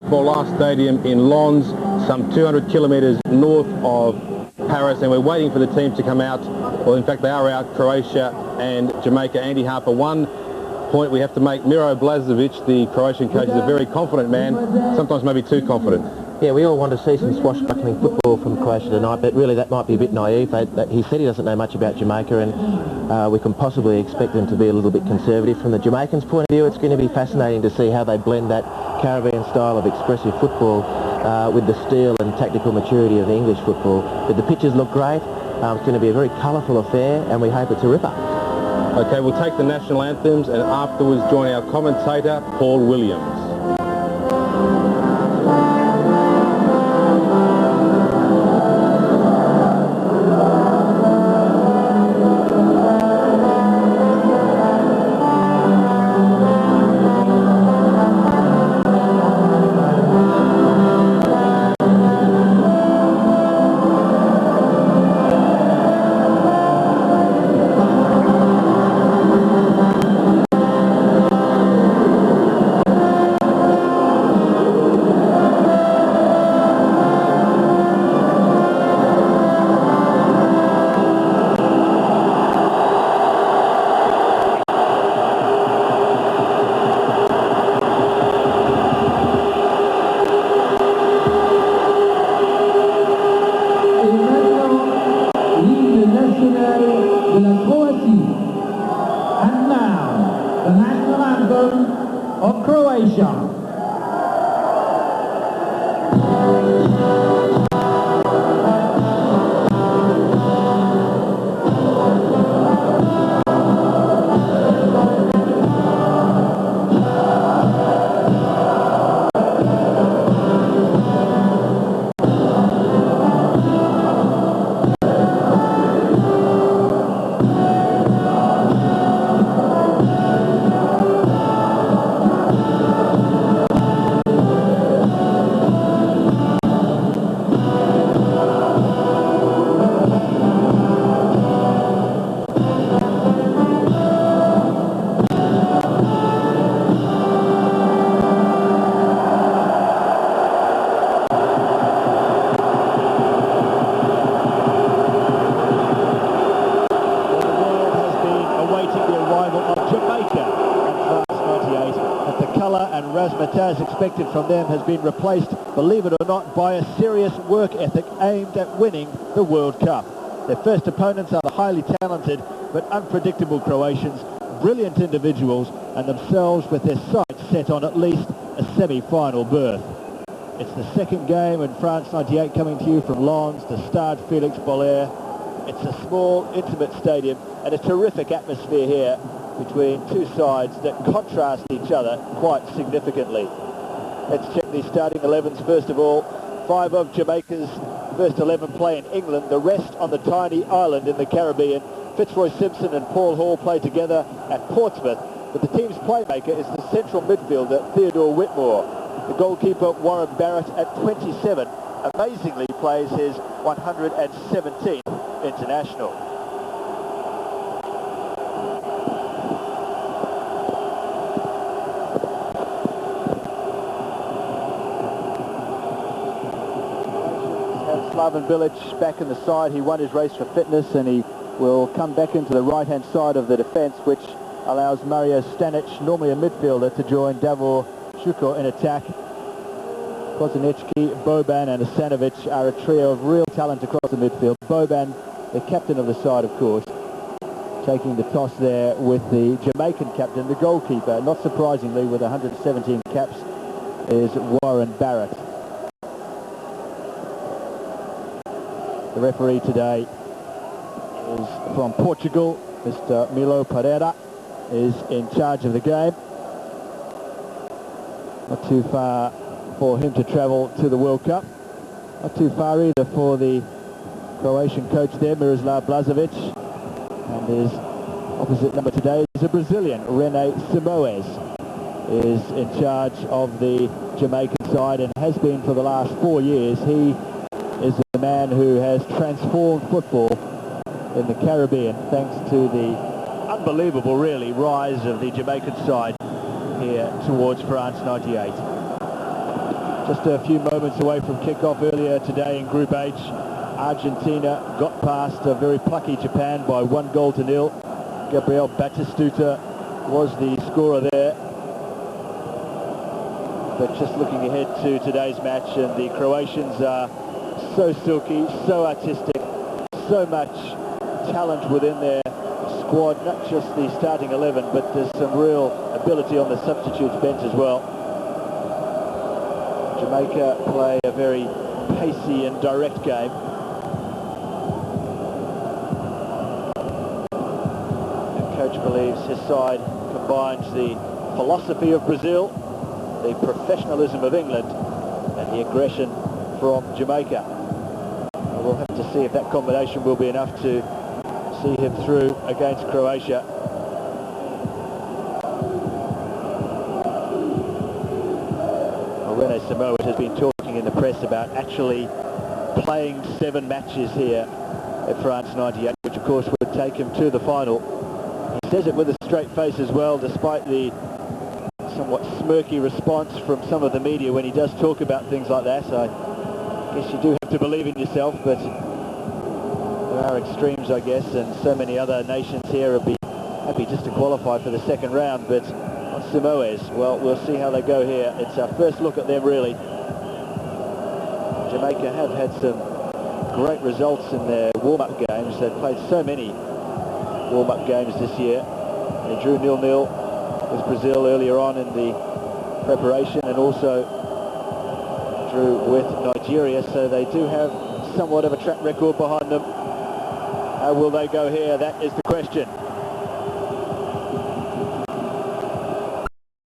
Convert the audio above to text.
For last stadium in Lens, some 200 kilometres north of Paris, and we're waiting for the teams to come out. Well, in fact, they are out, Croatia and Jamaica. Andy Harper, one point we have to make, Miro Blažević, the Croatian coach, is a very confident man, sometimes maybe too confident. Yeah, we all want to see some swashbuckling football from Croatia tonight, but really that might be a bit naive. He said he doesn't know much about Jamaica, and we can possibly expect them to be a little bit conservative. From the Jamaicans' point of view, it's going to be fascinating to see how they blend that Caribbean style of expressive football with the steel and tactical maturity of the English football. But the pitches look great. It's going to be a very colourful affair, and we hope it's a ripper. Okay, we'll take the national anthems and afterwards join our commentator, Paul Williams. And now, the national anthem of Croatia. As expected from them has been replaced, believe it or not, by a serious work ethic aimed at winning the World Cup. Their first opponents are the highly talented but unpredictable Croatians, brilliant individuals, and themselves with their sights set on at least a semi-final berth. It's the second game in France 98 coming to you from Lens, the Stade Félix Bollaert. It's a small, intimate stadium and a terrific atmosphere here between two sides that contrast each other quite significantly. Let's check the starting 11s first of all. 5 of Jamaica's first 11 play in England, the rest on the tiny island in the Caribbean. Fitzroy Simpson and Paul Hall play together at Portsmouth, but the team's playmaker is the central midfielder Theodore Whitmore. The goalkeeper Warren Barrett at 27 amazingly plays his 117th international. Slaven Bilic back in the side. He won his race for fitness and he will come back into the right-hand side of the defence, which allows Mario Stanic, normally a midfielder, to join Davor Šuker in attack. Kozanecki, Boban and Asanovic are a trio of real talent across the midfield. Boban, the captain of the side, of course, taking the toss there with the Jamaican captain, the goalkeeper, not surprisingly, with 117 caps, is Warren Barrett. The referee today is from Portugal. Mr. Milo Pereira is in charge of the game. Not too far for him to travel to the World Cup. Not too far either for the Croatian coach there, Miroslav Blažević. And his opposite number today is a Brazilian, Rene Simoes, is in charge of the Jamaican side and has been for the last 4 years. He is the man who has transformed football in the Caribbean thanks to the unbelievable, really, rise of the Jamaican side here towards France 98. Just a few moments away from kick-off earlier today in Group H. Argentina got past a very plucky Japan by 1-0. Gabriel Batistuta was the scorer there. But just looking ahead to today's match, and the Croatians are so silky, so artistic, so much talent within their squad, not just the starting 11, but there's some real ability on the substitutes bench as well. Jamaica play a very pacey and direct game. The coach believes his side combines the philosophy of Brazil, the professionalism of England, and the aggression from Jamaica. We'll have to see if that combination will be enough to see him through against Croatia. Rene Samoa has been talking in the press about actually playing 7 matches here at France 98, which of course would take him to the final. He says it with a straight face as well, despite the somewhat smirky response from some of the media when he does talk about things like that. I guess you do have to believe in yourself, but there are extremes, I guess, and so many other nations here would be happy just to qualify for the second round, but on Samoa's, well, we'll see how they go here. It's our first look at them, really. Jamaica have had some great results in their warm-up games. They've played so many warm-up games this year. They drew 0-0 with Brazil earlier on in the preparation, and also drew with Nigeria, so they do have somewhat of a track record behind them. How will they go here? That is the question.